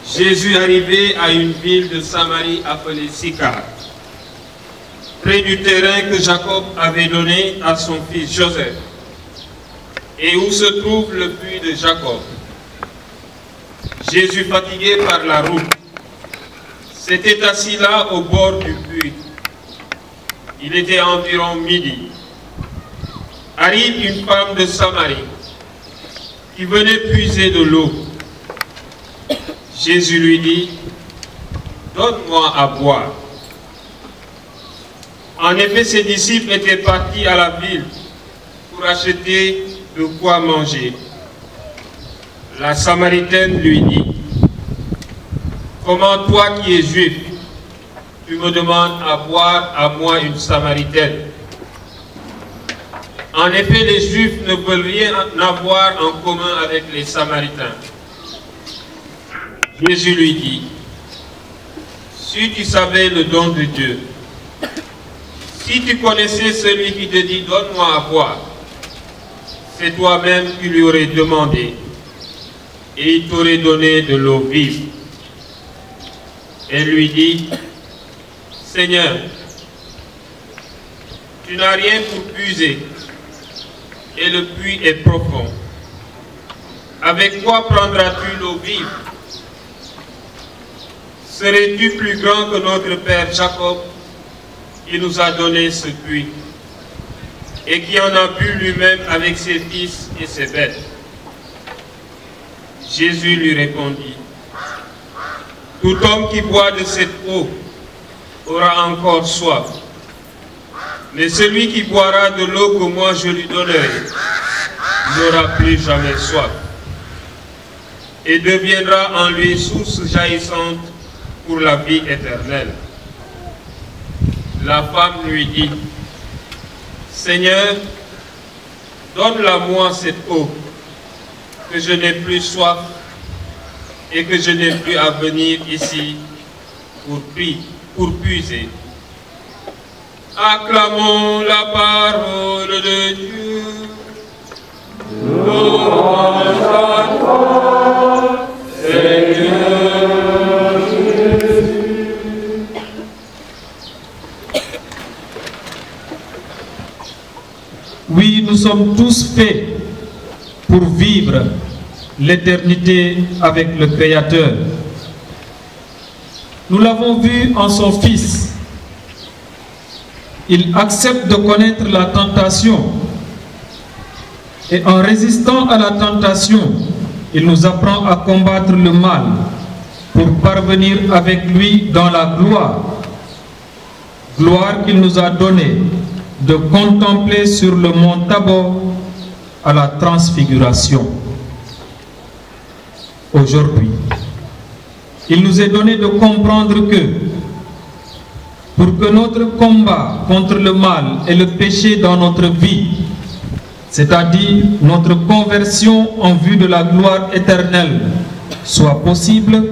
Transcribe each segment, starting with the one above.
Jésus arrivait à une ville de Samarie appelée Sychar, près du terrain que Jacob avait donné à son fils Joseph, et où se trouve le puits de Jacob. Jésus, fatigué par la route, s'était assis là au bord du puits. Il était environ midi. Arrive une femme de Samarie qui venait puiser de l'eau. Jésus lui dit, « Donne-moi à boire. » En effet, ses disciples étaient partis à la ville pour acheter de quoi manger. La Samaritaine lui dit, « Comment toi qui es juif, tu me demandes à boire à moi une Samaritaine? » En effet, les Juifs ne veulent rien avoir en commun avec les Samaritains. Jésus lui dit, « Si tu savais le don de Dieu, si tu connaissais celui qui te dit, donne-moi à boire, c'est toi-même qui lui aurais demandé, et il t'aurait donné de l'eau vive. » Elle lui dit, « Seigneur, tu n'as rien pour puiser, et le puits est profond. Avec quoi prendras-tu l'eau vive? Serais-tu plus grand que notre père Jacob, qui nous a donné ce puits, et qui en a bu lui-même avec ses fils et ses bêtes? » Jésus lui répondit, « Tout homme qui boit de cette eau aura encore soif. Mais celui qui boira de l'eau que moi je lui donnerai n'aura plus jamais soif, et deviendra en lui source jaillissante pour la vie éternelle. » La femme lui dit, « Seigneur, donne-la-moi cette eau, que je n'ai plus soif et que je n'ai plus à venir ici pour puiser. » Acclamons la parole de Dieu. Louange à toi, Seigneur Jésus. Oui, nous sommes tous faits pour vivre l'éternité avec le Créateur. Nous l'avons vu en son Fils. Il accepte de connaître la tentation et en résistant à la tentation, il nous apprend à combattre le mal pour parvenir avec lui dans la gloire. Gloire qu'il nous a donnée de contempler sur le mont Tabor à la transfiguration. Aujourd'hui, il nous est donné de comprendre que pour que notre combat contre le mal et le péché dans notre vie, c'est-à-dire notre conversion en vue de la gloire éternelle, soit possible,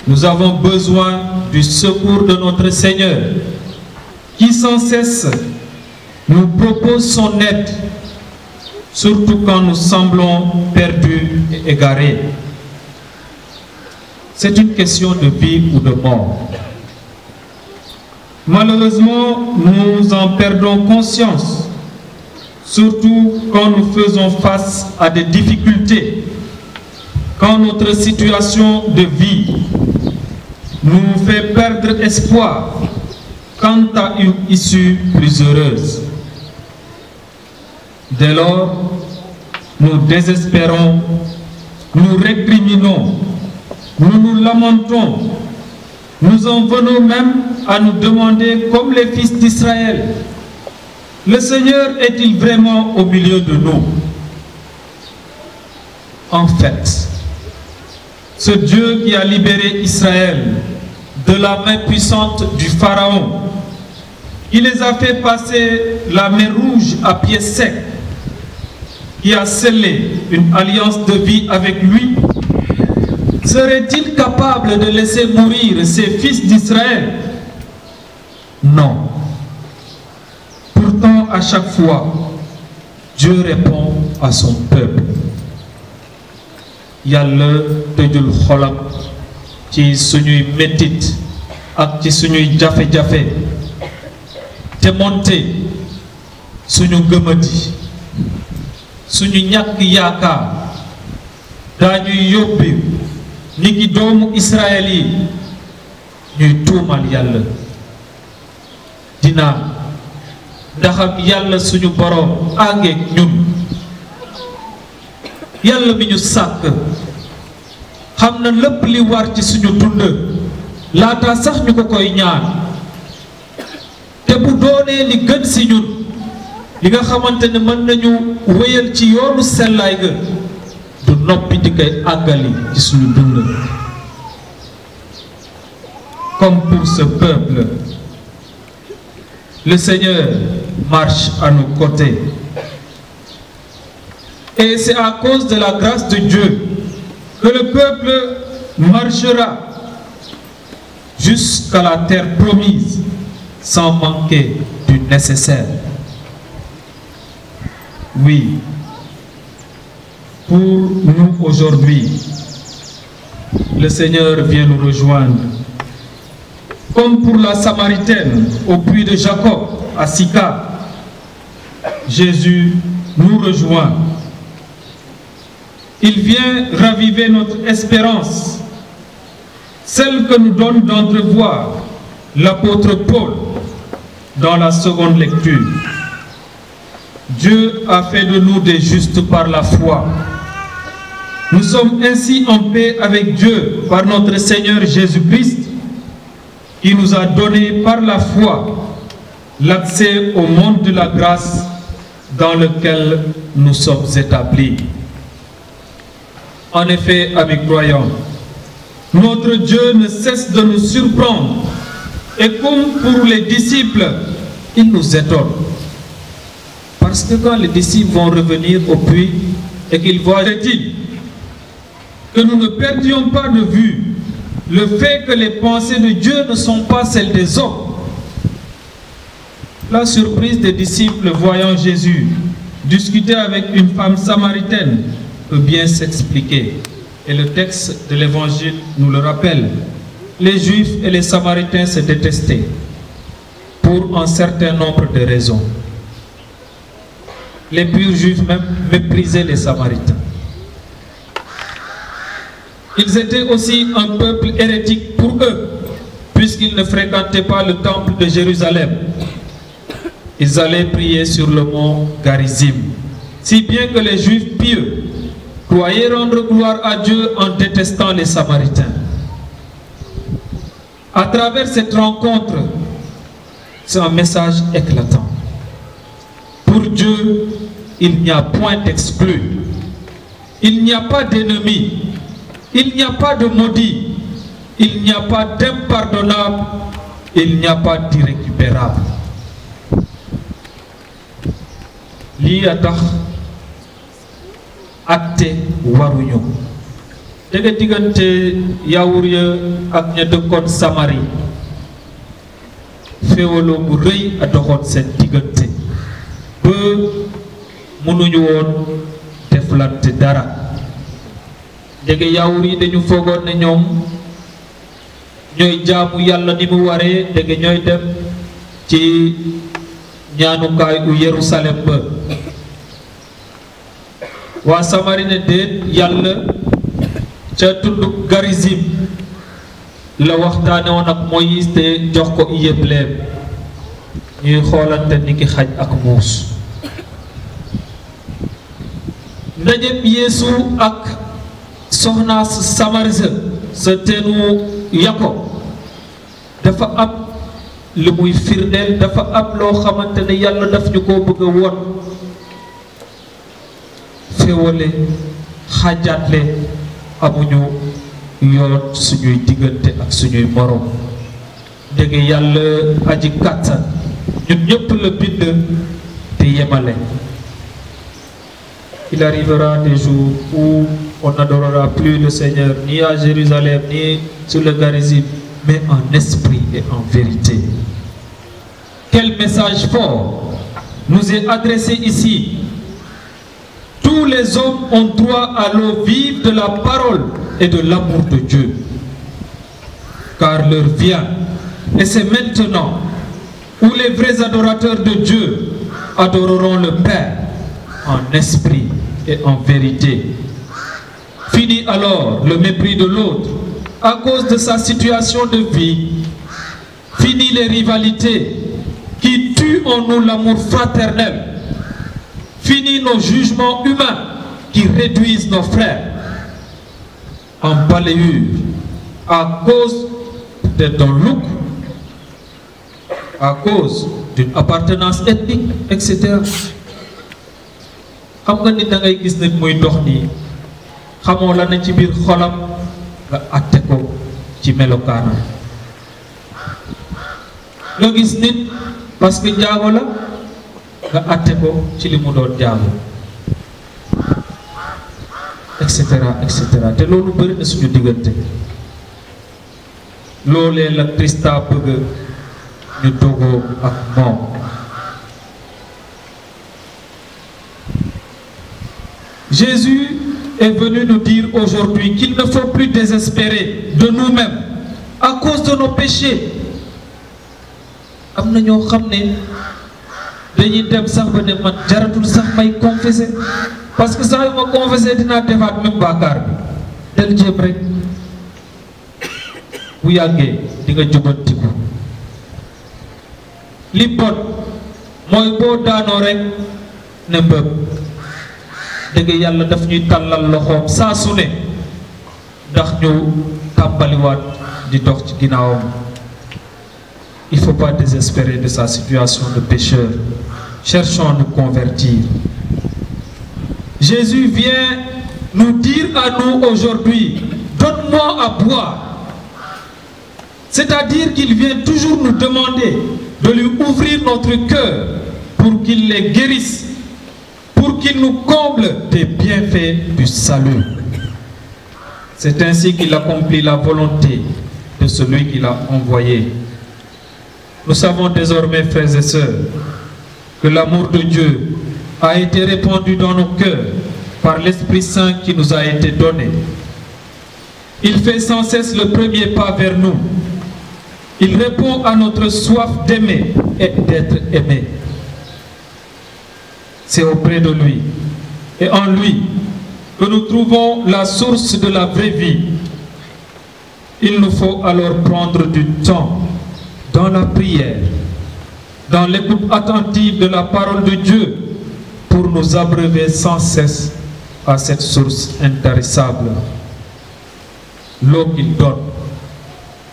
nous avons besoin du secours de notre Seigneur, qui sans cesse nous propose son aide, surtout quand nous semblons perdus et égarés. C'est une question de vie ou de mort. Malheureusement, nous en perdons conscience, surtout quand nous faisons face à des difficultés, quand notre situation de vie nous fait perdre espoir quant à une issue plus heureuse. Dès lors, nous désespérons, nous récriminons, nous nous lamentons, nous en venons même à nous demander, comme les fils d'Israël, le Seigneur est-il vraiment au milieu de nous? En fait, ce Dieu qui a libéré Israël de la main puissante du Pharaon, qui les a fait passer la mer Rouge à pied sec, qui a scellé une alliance de vie avec lui, serait-il capable de laisser mourir ses fils d'Israël? Non. Pourtant, à chaque fois, Dieu répond à son peuple. yàlla tëjul xolam ci suñuy mettit ak ci suñuy jafe-jafe te monte suñu gëmadi suñu ñàkk yaakaar daañuy yóbbi ni ngi doomu Israël yi ñuy tuumal yàlla dinaa ndax ak yàlla suñu boroom àngeek ñun yàlla mi ñu sàkk xam na lépp li war ci suñu dund laata sax ñu ko koy ñaan te bu doonee li gën si ñun li nga xamante ne mën nañu wéyal ci yoonu sellaay ga du noppi di koy àggali ci suñu dund. Comme pour ce peuple, le Seigneur marche à nos côtés. Et c'est à cause de la grâce de Dieu que le peuple marchera jusqu'à la terre promise sans manquer du nécessaire. Oui, pour nous aujourd'hui, le Seigneur vient nous rejoindre. Comme pour la Samaritaine au puits de Jacob à Sychar, Jésus nous rejoint. Il vient raviver notre espérance, celle que nous donne d'entrevoir l'apôtre Paul dans la seconde lecture. Dieu a fait de nous des justes par la foi. Nous sommes ainsi en paix avec Dieu par notre Seigneur Jésus-Christ, qui nous a donné par la foi l'accès au monde de la grâce dans lequel nous sommes établis. En effet, amis croyants, notre Dieu ne cesse de nous surprendre et comme pour les disciples, il nous étonne. Parce que quand les disciples vont revenir au puits et qu'ils voient que nous ne perdions pas de vue le fait que les pensées de Dieu ne sont pas celles des hommes. La surprise des disciples voyant Jésus discuter avec une femme samaritaine peut bien s'expliquer. Et le texte de l'Évangile nous le rappelle. Les Juifs et les Samaritains se détestaient pour un certain nombre de raisons. Les purs Juifs même méprisaient les Samaritains. Ils étaient aussi un peuple hérétique pour eux, puisqu'ils ne fréquentaient pas le temple de Jérusalem. Ils allaient prier sur le mont Garizim, si bien que les Juifs pieux croyaient rendre gloire à Dieu en détestant les Samaritains. À travers cette rencontre, c'est un message éclatant. Pour Dieu, il n'y a point d'exclus. Il n'y a pas d'ennemis. Il n'y a pas de maudit. Il n'y a pas d'impardonnable. Il n'y a pas d'irrécupérable. Lii a tax atte waruñu dégg diggante yawur ya ak ña dëkkoon Samari féewaloo bu rëy a doxoon seen diggante ba mënuñu woon deflante dara dégg yawur yi dañu foogoon ne ñoom ñooy jaamu yàlla ni mu waree dégg ñooy dem ci ñaanukaay u Yerusalem ba waa Samari ne déet yàlla ca tund Garizim la waxtaane woon ak Moïse te jox ko Yebleem ñuy xoolante ni ki xaj ak muus ndajem Yeesu ak soxna Samari sa teenu Yakob dafa am li muy firndeel dafa am loo xamante ne yàlla daf ñu ko bëgg a won féewale xàjjaatle amuñu yoon suñuy diggante ak suñuy morom dégg yàlla aji kàttan ñun ñëpp la bind te yemale. Il arrivera des jours où on n'adorera plus le Seigneur ni à Jérusalem ni sur le Garizim, mais en esprit et en vérité. Quel message fort nous est adressé ici. Tout tous les hommes ont droit à l'eau vive de la parole et de l'amour de Dieu. Car l'heure vient, et c'est maintenant, où les vrais adorateurs de Dieu adoreront le Père en esprit et en vérité. Fini alors le mépris de l'autre à cause de sa situation de vie. Fini les rivalités qui tuent en nous l'amour fraternel. Fini nos jugements humains qui réduisent nos frères en balayure à cause d'un look, à cause d'une appartenance ethnique, etc. xam nga nit da ngay gis nit muy dox nii xamoo la ne ci biir xolam nga atte ko ci melokaanam. nga gis nit parce que njaago la nga atte ko ci li mu doon njaago, etc., etc. te loolu bëri na suñu diggante. loolee la Christa bëgg ñu dogoo ak moom. Jésus est venu nous dire aujourd'hui qu'il ne faut plus désespérer de nous-mêmes à cause de nos péchés. am na ñoo xam ne dañuy dem sax ba ne man jaratul sax may confesser parce que sax yu ma confesser dinaa defaat même bàkkaar bi del jéem rek bu yàggee di nga jubantiku. li bon mooy boo daanoo rek ne mbëb dëgg yàlla daf ñuy tàllal loxoom saa su ne ndax ñu tàmbaliwaat di dox ci ginnaawam. Il ne faut pas désespérer de sa situation de pécheur. Cherchons à nous convertir. Jésus vient nous dire à nous aujourd'hui, donne-moi à boire. C'est-à-dire qu'il vient toujours nous demander de lui ouvrir notre cœur pour qu'il les guérisse, pour qu'il nous comble des bienfaits du salut. C'est ainsi qu'il accomplit la volonté de celui qu'il a envoyé. Nous savons désormais, frères et sœurs, que l'amour de Dieu a été répandu dans nos cœurs par l'Esprit Saint qui nous a été donné. Il fait sans cesse le premier pas vers nous. Il répond à notre soif d'aimer et d'être aimé. C'est auprès de lui et en lui que nous trouvons la source de la vraie vie. Il nous faut alors prendre du temps dans la prière, dans l'écoute attentive de la parole de Dieu, pour nous abreuver sans cesse à cette source intarissable. L'eau qu'il donne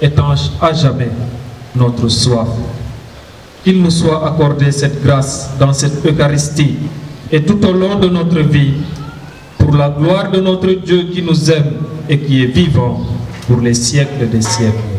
étanche à jamais notre soif. Qu'il nous soit accordé cette grâce dans cette Eucharistie et tout au long de notre vie, pour la gloire de notre Dieu qui nous aime et qui est vivant pour les siècles des siècles.